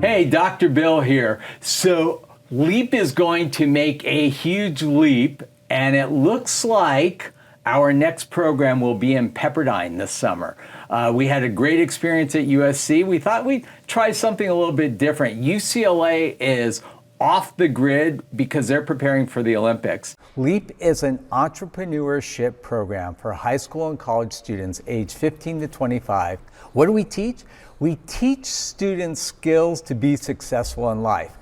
Hey, Dr. Bill here. So LEAP is going to make a huge leap, and it looks like our next program will be in Pepperdine this summer. We had a great experience at USC. We thought we'd try something a little bit different. UCLA is off the grid because they're preparing for the Olympics. LEAP is an entrepreneurship program for high school and college students aged 15 to 25. What do we teach? We teach students skills to be successful in life.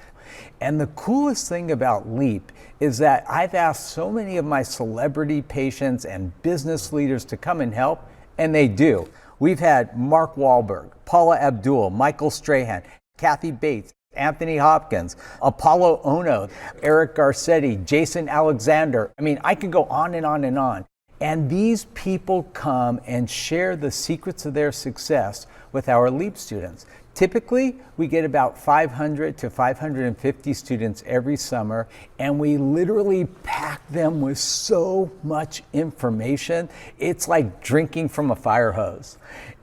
And the coolest thing about LEAP is that I've asked so many of my celebrity patients and business leaders to come and help, and they do. We've had Mark Wahlberg, Paula Abdul, Michael Strahan, Kathy Bates, Anthony Hopkins, Apollo Ono, Eric Garcetti, Jason Alexander. I mean, I could go on and on and on. And these people come and share the secrets of their success with our LEAP students. Typically, we get about 500 to 550 students every summer, and we literally pack them with so much information. It's like drinking from a fire hose.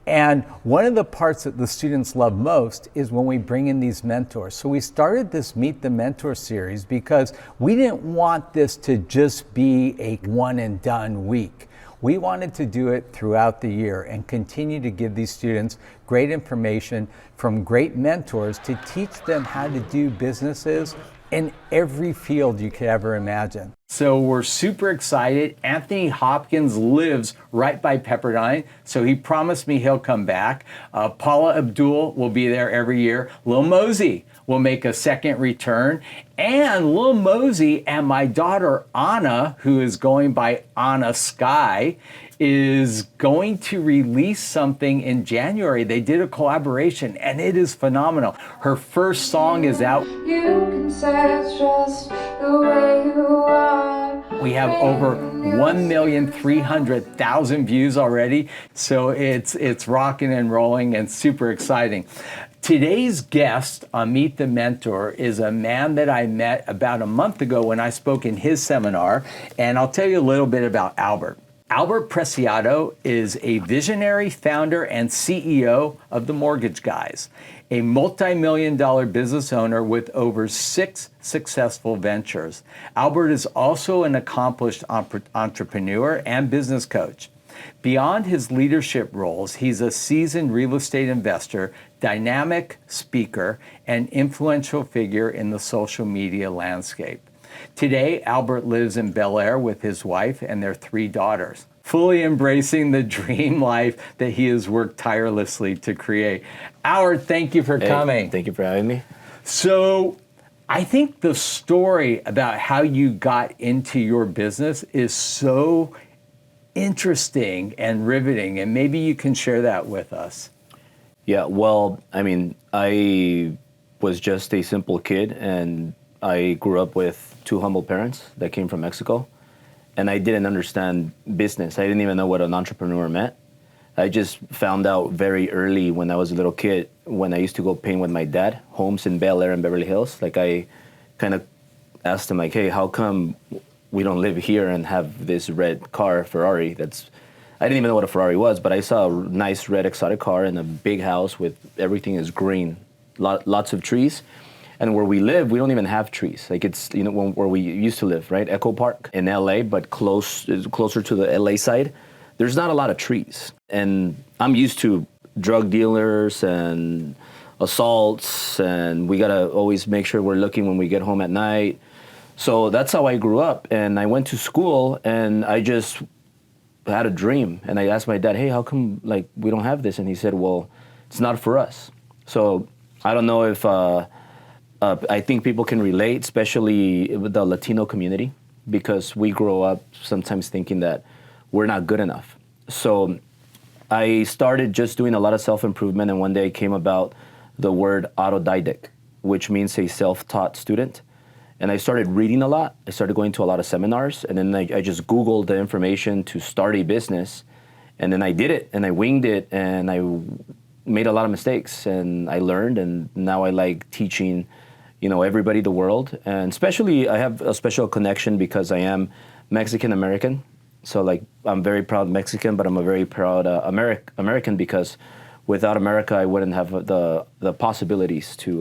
And one of the parts that the students love most is when we bring in these mentors. So we started this Meet the Mentor series because we didn't want this to just be a one and done week. We wanted to do it throughout the year and continue to give these students great information from great mentors to teach them how to do businesses in every field you could ever imagine. So we're super excited. Anthony Hopkins lives right by Pepperdine, so he promised me he'll come back. Paula Abdul will be there every year. Lil Mosey will make a second return. And Lil Mosey and my daughter Anna, who is going by Anna Sky, is going to release something in January. They did a collaboration and it is phenomenal. Her first song is out. You can say it's just the way you are. We have over 1,300,000 views already, so it's rocking and rolling and super exciting. Today's guest on Meet the Mentor is a man that I met about a month ago when I spoke in his seminar, and I'll tell you a little bit about Albert. Albert Preciado is a visionary founder and CEO of The Mortgage Guys, a multi-million-dollar business owner with over 6 successful ventures. Albert is also an accomplished entrepreneur and business coach. Beyond his leadership roles, he's a seasoned real estate investor, dynamic speaker, and influential figure in the social media landscape. Today, Albert lives in Bel Air with his wife and their 3 daughters, fully embracing the dream life that he has worked tirelessly to create. Albert, thank you for coming. Thank you for having me. So, I think the story about how you got into your business is so interesting and riveting, and maybe you can share that with us. Yeah, well, I mean, I was just a simple kid, and I grew up with 2 humble parents that came from Mexico, and I didn't understand business. I didn't even know what an entrepreneur meant. I just found out very early when I was a little kid, when I used to go paint with my dad, homes in Bel Air and Beverly Hills. Like, I kind of asked him, like, hey, how come we don't live here and have this red car, Ferrari? I didn't even know what a Ferrari was, but I saw a nice red exotic car in a big house with everything is green, lots of trees. And where we live, we don't even have trees. Like, it's, you know, where we used to live, right? Echo Park in LA, but closer to the LA side. There's not a lot of trees. And I'm used to drug dealers and assaults, and we gotta always make sure we're looking when we get home at night. So that's how I grew up. And I went to school, and I just had a dream. And I asked my dad, hey, how come, like, we don't have this? And he said, well, it's not for us. So I don't know if... I think people can relate, especially with the Latino community, because we grow up sometimes thinking that we're not good enough. So I started just doing a lot of self-improvement, and one day came about the word autodidact, which means a self-taught student. And I started reading a lot. I started going to a lot of seminars, and then I just Googled the information to start a business. And then I did it, and I winged it, and I made a lot of mistakes, and I learned, and now I like teaching, you know, everybody the world. And especially I have a special connection because I am Mexican American. So, like, I'm very proud Mexican, but I'm a very proud American because without America, I wouldn't have the possibilities to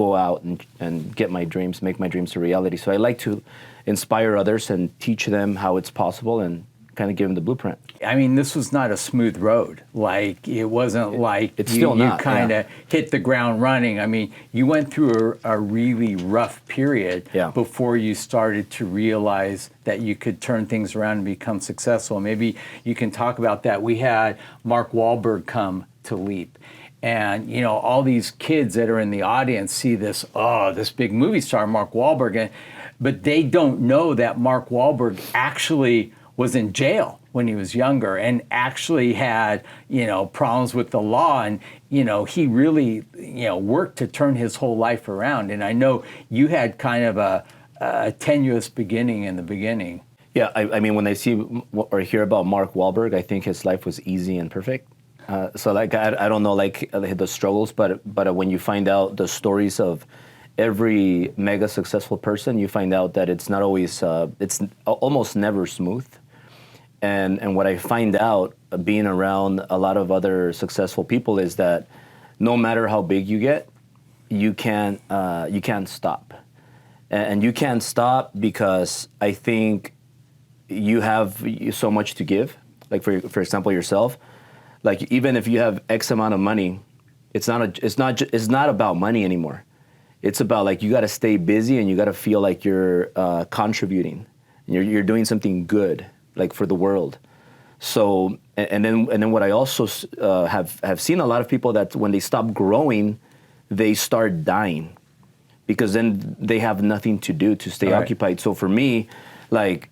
go out and get my dreams, make my dreams a reality. So I like to inspire others and teach them how it's possible and kind of give them the blueprint. I mean, this was not a smooth road. Like, it wasn't like it's still you not, kind of yeah. hit the ground running. I mean, you went through a really rough period Yeah. before you started to realize that you could turn things around and become successful. Maybe you can talk about that. We had Mark Wahlberg come to Leap. And, you know, all these kids that are in the audience see this, this big movie star, Mark Wahlberg, but they don't know that Mark Wahlberg actually was in jail when he was younger and actually had, you know, problems with the law. And, you know, he really, you know, worked to turn his whole life around. And I know you had kind of a tenuous beginning in the beginning. Yeah, I mean, when I see or hear about Mark Wahlberg, I think his life was easy and perfect. So, like, I don't know, like, the struggles, but when you find out the stories of every mega successful person, you find out that it's not always, it's almost never smooth. And what I find out being around a lot of other successful people is that no matter how big you get, you can't stop. And you can't stop because I think you have so much to give. Like, for example, yourself. Like, even if you have X amount of money, it's not about money anymore. It's about, like, you got to stay busy and you got to feel like you're contributing and you're doing something good, like, for the world. So, and then what I also have seen a lot of people that when they stop growing, they start dying because then they have nothing to do to stay occupied. So for me, like,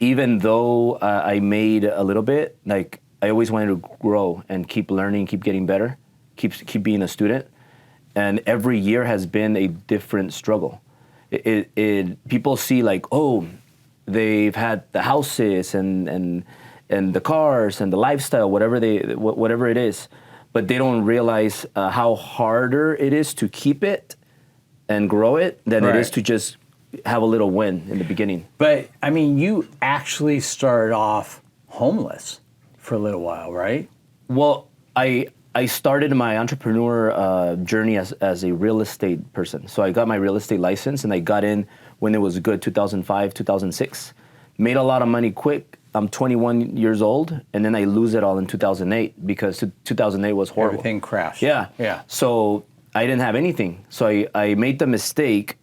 even though I made a little bit, like, I always wanted to grow and keep learning, keep getting better, keep being a student. And every year has been a different struggle. People see, like, oh, they've had the houses and the cars and the lifestyle, whatever it is, but they don't realize how harder it is to keep it and grow it than it is to just have a little win in the beginning. But I mean, you actually started off homeless for a little while, right? Well, I started my entrepreneur journey as a real estate person. So I got my real estate license and I got in when it was good, 2005, 2006. Made a lot of money quick. I'm 21 years old, and then I lose it all in 2008 because 2008 was horrible. Everything crashed. Yeah. So I didn't have anything. So I made the mistake.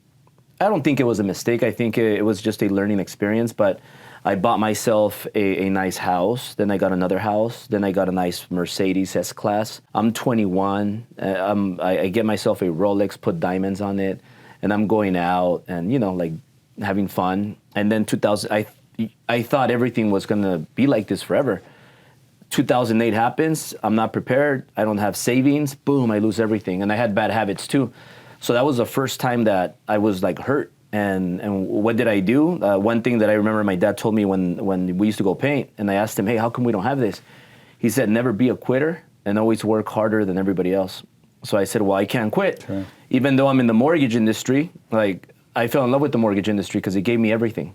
I don't think it was a mistake. I think it was just a learning experience, but I bought myself a nice house. Then I got another house. Then I got a nice Mercedes S-Class. I'm 21. I get myself a Rolex, put diamonds on it, and I'm going out and, you know, like, having fun. And then 2000, I thought everything was going to be like this forever. 2008 happens. I'm not prepared. I don't have savings. Boom, I lose everything. And I had bad habits too. So that was the first time that I was, like, hurt. And what did I do? One thing that I remember my dad told me when we used to go paint, and I asked him, hey, how come we don't have this? He said, never be a quitter and always work harder than everybody else. So I said, well, I can't quit. Sure. Even though I'm in the mortgage industry, like, I fell in love with the mortgage industry because it gave me everything.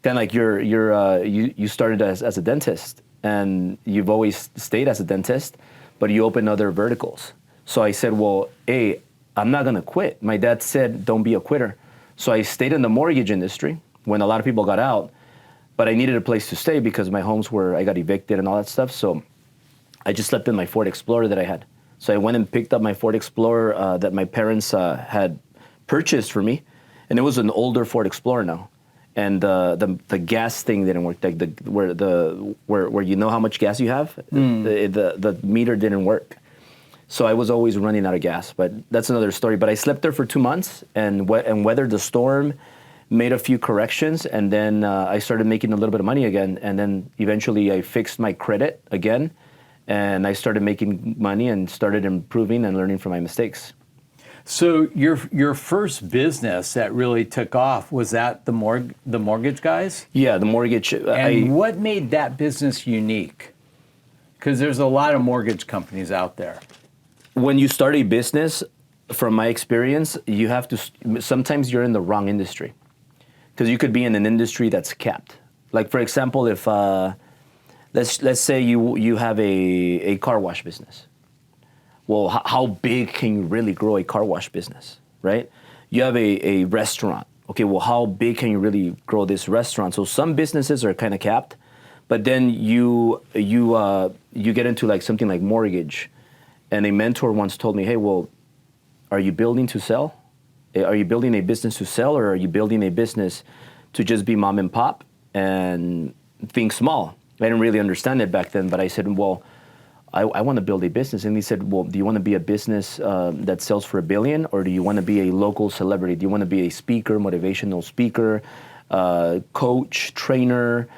Kind of like you started as a dentist, and you've always stayed as a dentist, but you open other verticals. So I said, well, hey, I'm not going to quit. My dad said, don't be a quitter. So I stayed in the mortgage industry when a lot of people got out, but I needed a place to stay because my homes I got evicted and all that stuff. So I just slept in my Ford Explorer that I had. So I went and picked up my Ford Explorer that my parents had purchased for me. And it was an older Ford Explorer now. And the gas thing didn't work. Like where you know how much gas you have, the meter didn't work. So I was always running out of gas, but that's another story. But I slept there for 2 months and weathered the storm, made a few corrections, and then I started making a little bit of money again. And then eventually I fixed my credit again, and I started making money and started improving and learning from my mistakes. So your first business that really took off, was that the mortgage guys? Yeah, the mortgage. And what made that business unique? Because there's a lot of mortgage companies out there. When you start a business, from my experience, you have to, sometimes you're in the wrong industry. Because you could be in an industry that's capped. Like, for example, if, let's say you have a car wash business. well, how big can you really grow a car wash business, right? You have a restaurant. Okay, well, how big can you really grow this restaurant? So some businesses are kind of capped, but then you get into like something like mortgage. And a mentor once told me, hey, well, are you building to sell? Are you building a business to sell, or are you building a business to just be mom and pop and think small? I didn't really understand it back then, but I said, well, I want to build a business. And he said, well, do you want to be a business that sells for $1 billion, or do you want to be a local celebrity? Do you want to be a speaker, motivational speaker, coach, trainer,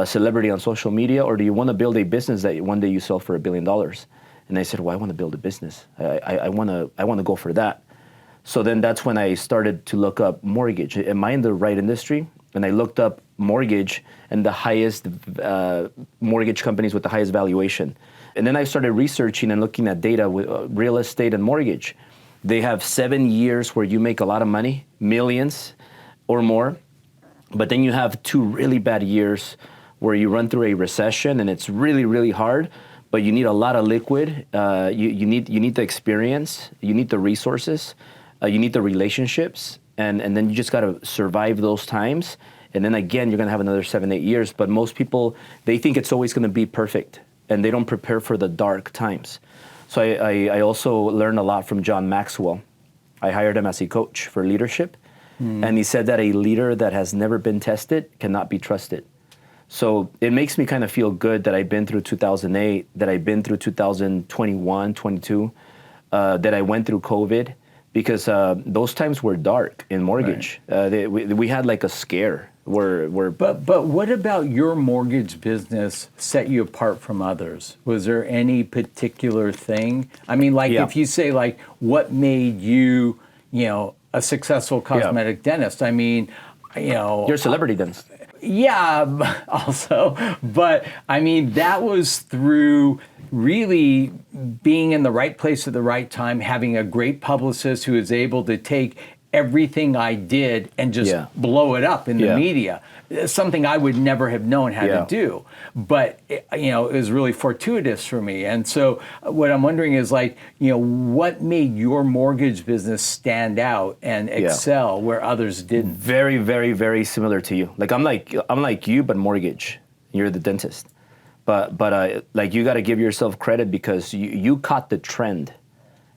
celebrity on social media, or do you want to build a business that one day you sell for $1 billion? And I said, well, I want to build a business. I want to go for that. So then that's when I started to look up mortgage. Am I in the right industry? And I looked up mortgage and the highest mortgage companies with the highest valuation. And then I started researching and looking at data with real estate and mortgage. They have 7 years where you make a lot of money, millions or more. But then you have 2 really bad years where you run through a recession and it's really, really hard. But you need a lot of liquid. You need the experience. You need the resources. You need the relationships. And then you just got to survive those times. And then again, you're going to have another 7, 8 years. But most people, they think it's always going to be perfect. And they don't prepare for the dark times. So I also learned a lot from John Maxwell. I hired him as a coach for leadership. And he said that a leader that has never been tested cannot be trusted. So it makes me kind of feel good that I've been through 2008, that I've been through 2021, 22, that I went through COVID, because those times were dark in mortgage. Right. We had like a scare. But what about your mortgage business set you apart from others? Was there any particular thing? I mean, like if you say like, what made you, a successful cosmetic dentist? I mean, You're a celebrity dentist. Yeah, also. But I mean, that was through really being in the right place at the right time, having a great publicist who was able to take everything I did and just blow it up in the media. Something I would never have known how to do. But, it was really fortuitous for me. And so what I'm wondering is like, what made your mortgage business stand out and excel where others didn't? Very, very, very similar to you. Like I'm like you, but mortgage. You're the dentist. But like you got to give yourself credit because you caught the trend.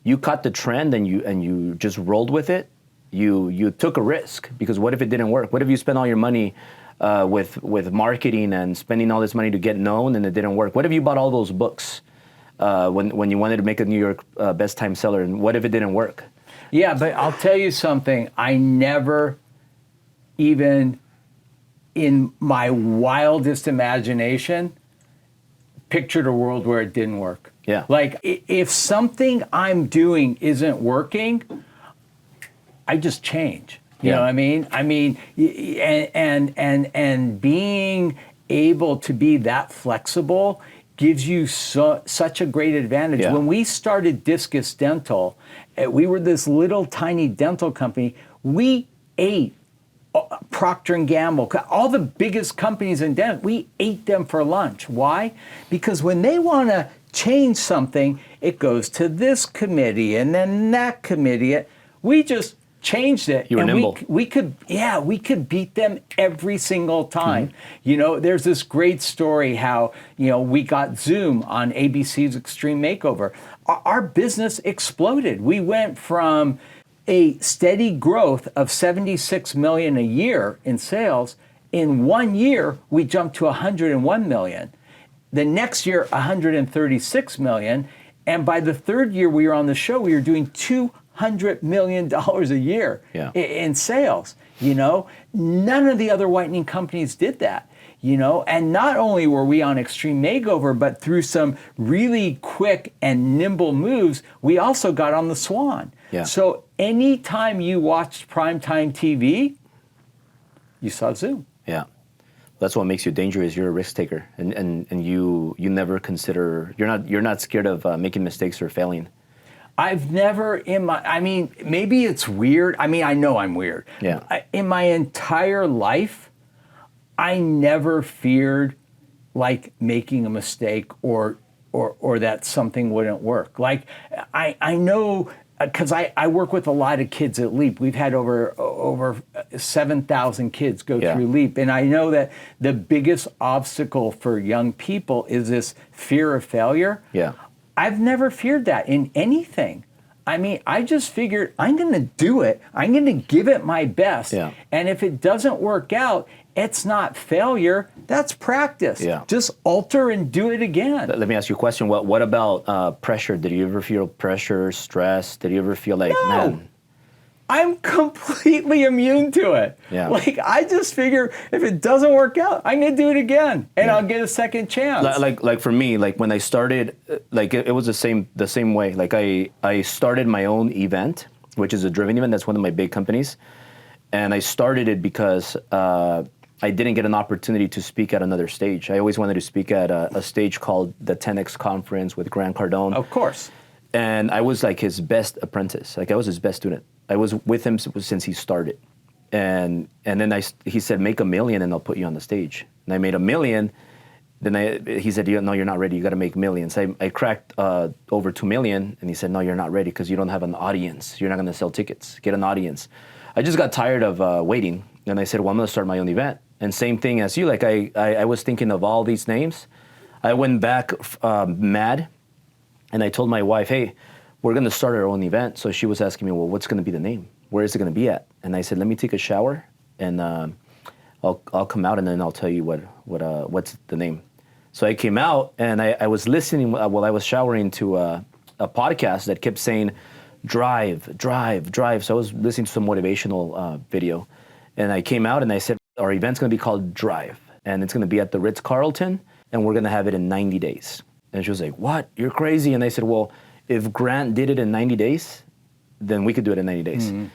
You caught the trend and you just rolled with it. You took a risk, because what if it didn't work? What if you spent all your money with marketing and spending all this money to get known and it didn't work? What if you bought all those books when you wanted to make a New York best time seller, and what if it didn't work? Yeah, but I'll tell you something. I never even in my wildest imagination pictured a world where it didn't work. Yeah. Like if something I'm doing isn't working, I just change. You know what I mean? I mean, and being able to be that flexible gives you such a great advantage. Yeah. When we started Discus Dental, we were this little tiny dental company. We ate Procter & Gamble, all the biggest companies in dental, we ate them for lunch. Why? Because when they want to change something, it goes to this committee and then that committee. We just changed it. You were nimble. We could beat them every single time. Mm-hmm. There's this great story how, we got Zoom on ABC's Extreme Makeover. Our business exploded. We went from a steady growth of $76 million a year in sales. In 1 year, we jumped to $101 million. The next year, $136 million. And by the third year we were on the show, we were doing $200 million a year in sales. None of the other whitening companies did that. And not only were we on Extreme Makeover, but through some really quick and nimble moves, we also got on the Swan. Yeah. So anytime you watched primetime TV, you saw Zoom. Yeah. That's what makes you dangerous. You're a risk taker, and you never consider, you're not scared of making mistakes or failing. I've never maybe it's weird. I know I'm weird. Yeah. In my entire life, I never feared like making a mistake or or that something wouldn't work. Like I know, because I work with a lot of kids at Leap. We've had over 7,000 kids go through Leap, and I know that the biggest obstacle for young people is this fear of failure. Yeah. I've never feared that in anything. I mean, I just figured I'm going to do it. I'm going to give it my best. Yeah. And if it doesn't work out, it's not failure. That's practice. Yeah. Just alter and do it again. Let me ask you a question. What about pressure? Did you ever feel pressure, stress? Did you ever feel like, No. man? I'm completely immune to it. Yeah. Like, I just figure if it doesn't work out, I'm going to do it again, and I'll get a second chance. Like for me, like when I started, like it was the same way. Like I started my own event, which is a driven event. That's one of my big companies, and I started it because I didn't get an opportunity to speak at another stage. I always wanted to speak at a stage called the 10X Conference with Grant Cardone. Of course. And I was like his best apprentice. Like I was his best student. I was with him since he started. And then he said, make $1 million and I'll put you on the stage. And I made $1 million. Then he said, no, you're not ready. You got to make millions. I cracked over 2 million. And he said, no, you're not ready because you don't have an audience. You're not going to sell tickets. Get an audience. I just got tired of waiting. And I said, well, I'm going to start my own event. And same thing as you. Like I was thinking of all these names. I went back mad. And I told my wife, hey, we're going to start our own event. So she was asking me, well, what's going to be the name? Where is it going to be at? And I said, let me take a shower, and I'll come out, and then I'll tell you what's the name. So I came out, and I was listening while I was showering to a podcast that kept saying, drive, drive, drive. So I was listening to some motivational video. And I came out, and I said, our event's going to be called Drive, and it's going to be at the Ritz-Carlton, and we're going to have it in 90 days. And she was like, what? You're crazy. And I said, well, if Grant did it in 90 days, then we could do it in 90 days. Mm-hmm.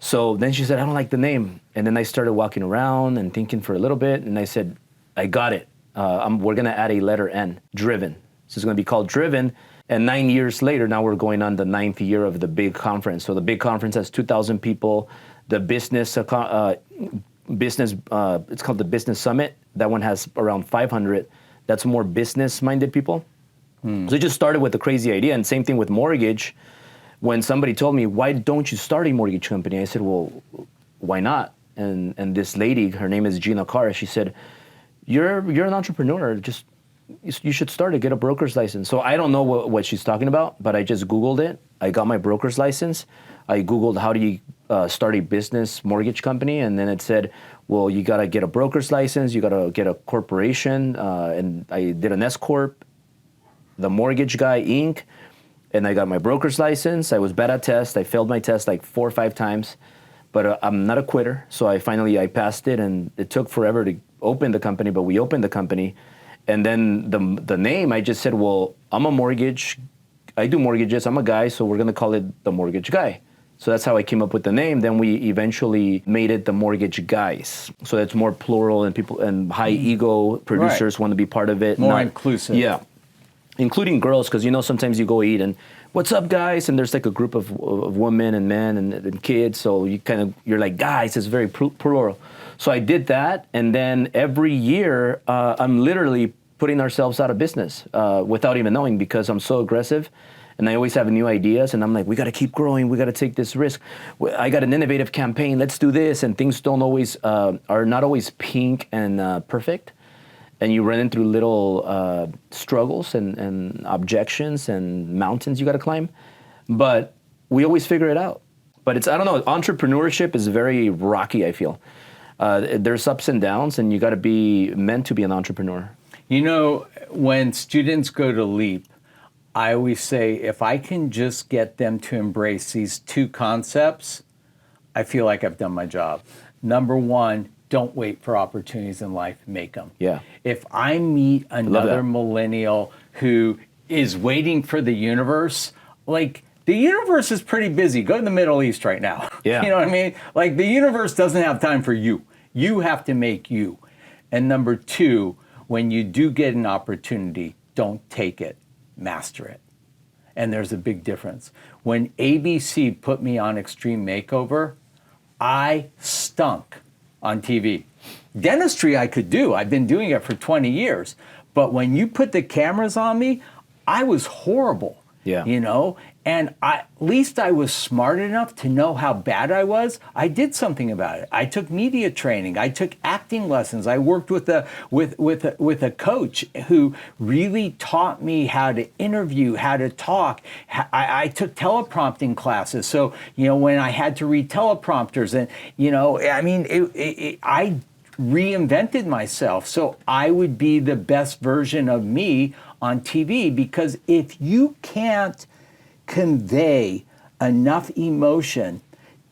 So then she said, I don't like the name. And then I started walking around and thinking for a little bit. And I said, I got it. We're going to add a letter N, Driven. So it's going to be called Driven. And 9 years later, now we're going on the 9th year of the big conference. So the big conference has 2,000 people. The business, it's called the Business Summit. That one has around 500. That's more business-minded people. So it just started with a crazy idea, and same thing with mortgage. When somebody told me, why don't you start a mortgage company? I said, well, why not? And this lady, her name is Gina Carr, she said, you're an entrepreneur, you should start it, get a broker's license. So I don't know what she's talking about, but I just Googled it. I got my broker's license. I Googled how do you start a business mortgage company, and then it said, well, you gotta get a broker's license, you gotta get a corporation, and I did an S-Corp, the Mortgage Guy, Inc., and I got my broker's license. I was bad at tests. I failed my test like 4 or 5 times, but I'm not a quitter. So I passed it, and it took forever to open the company, but we opened the company. And then the name, I just said, well, I do mortgages, I'm a guy, so we're gonna call it the Mortgage Guy. So that's how I came up with the name. Then we eventually made it the Mortgage Guys. So it's more plural, and people and high ego producers want to be part of it. More inclusive. Yeah. Including girls, because sometimes you go eat and what's up, guys? And there's like a group of women and men and kids. So you're like, guys, it's very plural. So I did that, and then every year I'm literally putting ourselves out of business without even knowing, because I'm so aggressive, and I always have new ideas, and I'm like, we got to keep growing, we got to take this risk. I got an innovative campaign, let's do this, and things are not always pink and perfect. And you run into little struggles and objections and mountains you got to climb. But we always figure it out. But I don't know, entrepreneurship is very rocky, I feel. There's ups and downs, and you got to be meant to be an entrepreneur. When students go to LEAP, I always say, if I can just get them to embrace these 2 concepts, I feel like I've done my job. Number 1, don't wait for opportunities in life, make them. Yeah. If I meet another millennial who is waiting for the universe, like, the universe is pretty busy. Go to the Middle East right now. Yeah. You know what I mean? Like, the universe doesn't have time for you. You have to make you. And number 2, when you do get an opportunity, don't take it, master it. And there's a big difference. When ABC put me on Extreme Makeover, I stunk on TV. Dentistry I could do. I've been doing it for 20 years. But when you put the cameras on me, I was horrible. Yeah. You know, and at least I was smart enough to know how bad I was. I did something about it. I took media training. I took acting lessons. I worked with a coach who really taught me how to interview, how to talk. I took teleprompting classes. So, you know, when I had to read teleprompters, and, you know, I mean, I reinvented myself so I would be the best version of me on TV, because if you can't convey enough emotion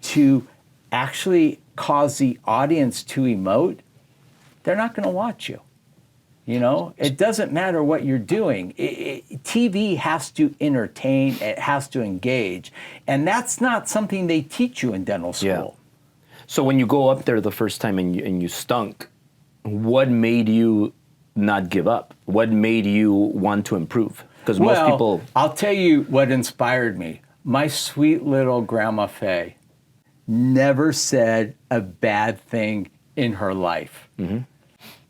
to actually cause the audience to emote, they're not going to watch you. You know, it doesn't matter what you're doing. TV has to entertain, it has to engage, and that's not something they teach you in dental school. Yeah. So when you go up there the first time and you stunk, what made you not give up? What made you want to improve? Because most people... I'll tell you what inspired me. My sweet little Grandma Faye never said a bad thing in her life. Mm-hmm.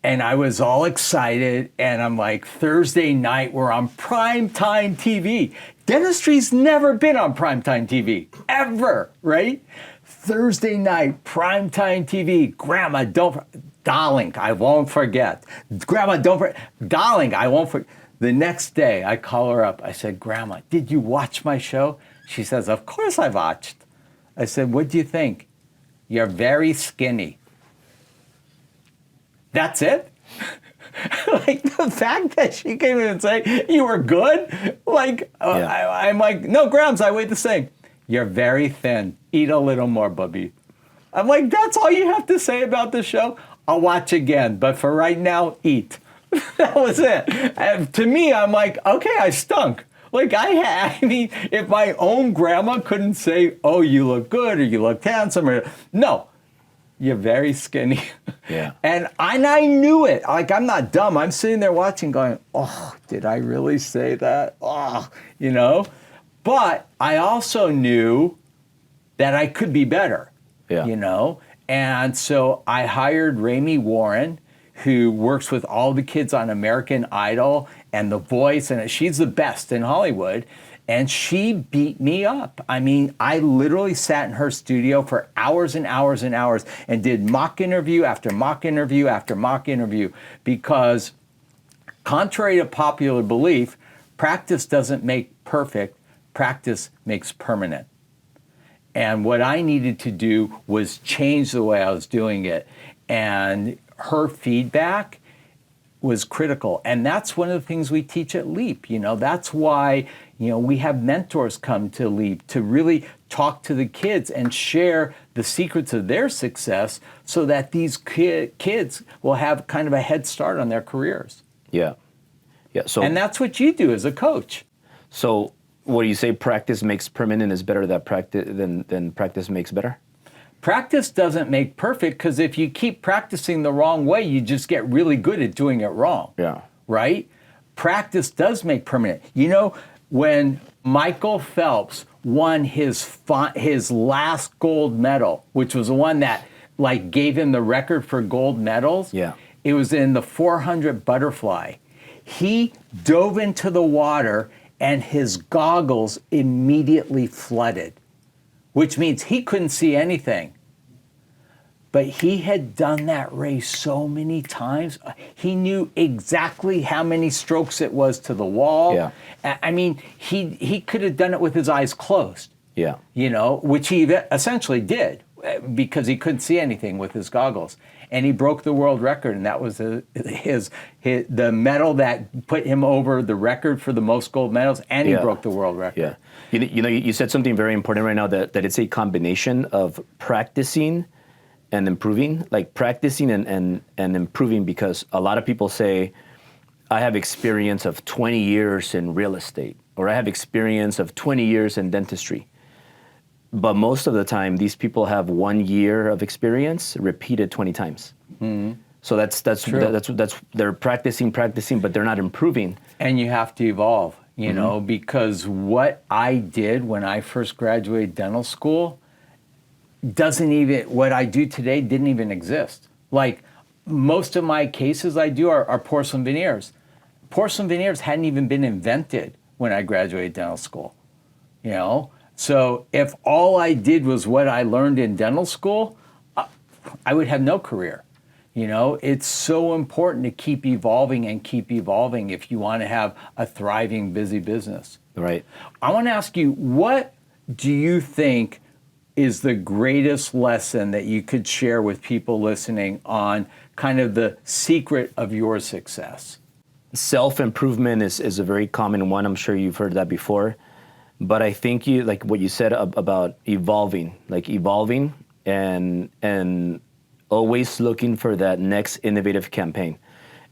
And I was all excited, and I'm like, Thursday night, we're on primetime TV. Dentistry's never been on primetime TV, ever, right? Thursday night, primetime TV. Grandma, darling, I won't forget. Grandma, don't forget. Darling, I won't forget. The next day, I call her up. I said, Grandma, did you watch my show? She says, of course I watched. I said, what do you think? You're very skinny. That's it? Like, the fact that she came in and say, you were good? Like, I'm like, no, Grams, I weigh the same. You're very thin. Eat a little more, bubby. I'm like, that's all you have to say about the show? I'll watch again, but for right now, eat. That was it. And to me, I'm like, okay, I stunk. Like, I mean, if my own grandma couldn't say, oh, you look good, or you look handsome, or no, you're very skinny. Yeah. And I knew it. Like, I'm not dumb. I'm sitting there watching going, oh, did I really say that? Oh, you know? But I also knew that I could be better, you know? And so I hired Rami Warren, who works with all the kids on American Idol and The Voice, and she's the best in Hollywood. And she beat me up. I mean, I literally sat in her studio for hours and hours and hours and did mock interview after mock interview after mock interview, because contrary to popular belief, practice doesn't make perfect, practice makes permanent. And what I needed to do was change the way I was doing it. And her feedback was critical. And that's one of the things we teach at LEAP. You know, that's why, you know, we have mentors come to LEAP to really talk to the kids and share the secrets of their success, so that these kids will have kind of a head start on their careers. Yeah. Yeah. So, and that's what you do as a coach. So what do you say, practice makes permanent is better than practice makes better? Practice doesn't make perfect, because if you keep practicing the wrong way, you just get really good at doing it wrong. Yeah. Right? Practice does make permanent. You know, when Michael Phelps won his last gold medal, which was the one that like gave him the record for gold medals, it was in the 400 butterfly. He dove into the water and his goggles immediately flooded, which means he couldn't see anything. But he had done that race so many times. He knew exactly how many strokes it was to the wall. Yeah. I mean, he could have done it with his eyes closed. Yeah. You know, which he essentially did, because he couldn't see anything with his goggles. And he broke the world record, and that was the medal that put him over the record for the most gold medals, and he broke the world record. Yeah. You know, you said something very important right now, that it's a combination of practicing and improving, like practicing and improving, because a lot of people say, I have experience of 20 years in real estate, or I have experience of 20 years in dentistry. But most of the time, these people have 1 year of experience repeated 20 times. Mm-hmm. So that's they're practicing, but they're not improving. And you have to evolve, you know, because what I did when I first graduated dental school what I do today didn't even exist. Like, most of my cases I do are porcelain veneers. porcelain veneers hadn't even been invented when I graduated dental school. You know, so if all I did was what I learned in dental school, I would have no career. You know, it's so important to keep evolving and keep evolving if you want to have a thriving, busy business. Right. I want to ask you, what do you think is the greatest lesson that you could share with people listening on kind of the secret of your success? Self-improvement is a very common one. I'm sure you've heard that before. But I think you, like what you said about evolving and always looking for that next innovative campaign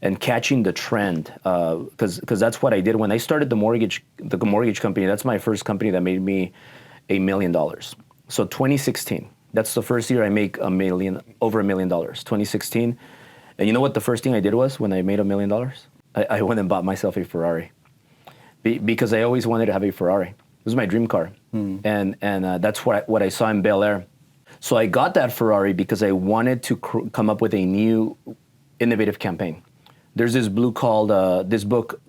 and catching the trend. Because that's what I did when I started the mortgage company. That's my first company that made me $1 million. So 2016, that's the first year I make over $1 million, 2016. And you know what the first thing I did was when I made $1 million? I went and bought myself a Ferrari because I always wanted to have a Ferrari. It was my dream car. And that's what I saw in Bel Air. So I got that Ferrari because I wanted to come up with a new innovative campaign. There's this book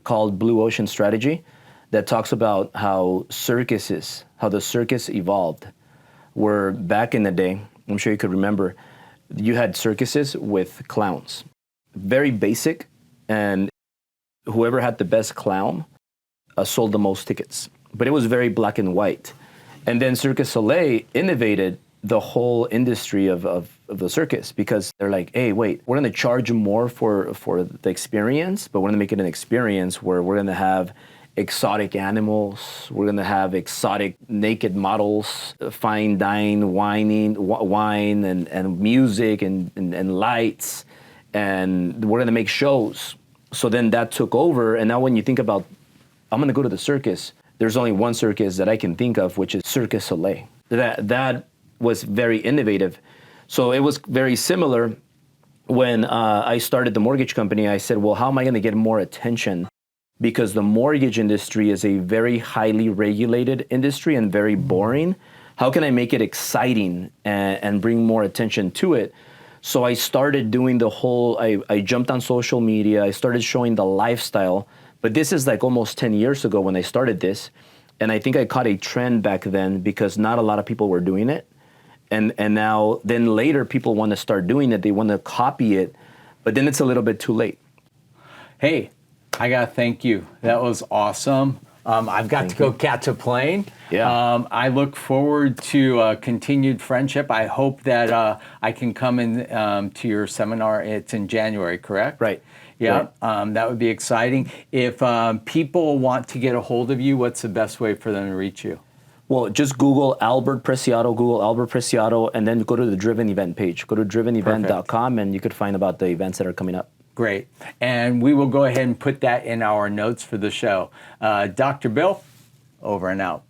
called Blue Ocean Strategy that talks about how the circus evolved. Where back in the day, I'm sure you could remember, you had circuses with clowns. Very basic, and whoever had the best clown sold the most tickets. But it was very black and white. And then Cirque du Soleil innovated the whole industry of the circus because they're like, hey, wait, we're going to charge more for the experience, but we're going to make it an experience where we're going to have exotic animals, we're going to have exotic naked models, fine wine and music and lights, and we're going to make shows. So then that took over, and now when you think about, I'm going to go to the circus, there's only one circus that I can think of, which is Cirque du Soleil. That was very innovative. So it was very similar when I started the mortgage company. I said, well, how am I going to get more attention? Because the mortgage industry is a very highly regulated industry and very boring. How can I make it exciting and bring more attention to it? So I started doing I jumped on social media. I started showing the lifestyle. But this is like almost 10 years ago when I started this. And I think I caught a trend back then because not a lot of people were doing it. And now, then later, people want to start doing it. They want to copy it. But then it's a little bit too late. Hey, I got to thank you. That was awesome. I've got to go catch a plane. Yeah. I look forward to continued friendship. I hope that I can come in to your seminar. It's in January, correct? Right. Yeah, right. That would be exciting. If people want to get a hold of you, what's the best way for them to reach you? Well, just Google Albert Preciado, and then go to the Driven event page. Go to drivenevent.com, and you could find about the events that are coming up. Great. And we will go ahead and put that in our notes for the show. Dr. Bill, over and out.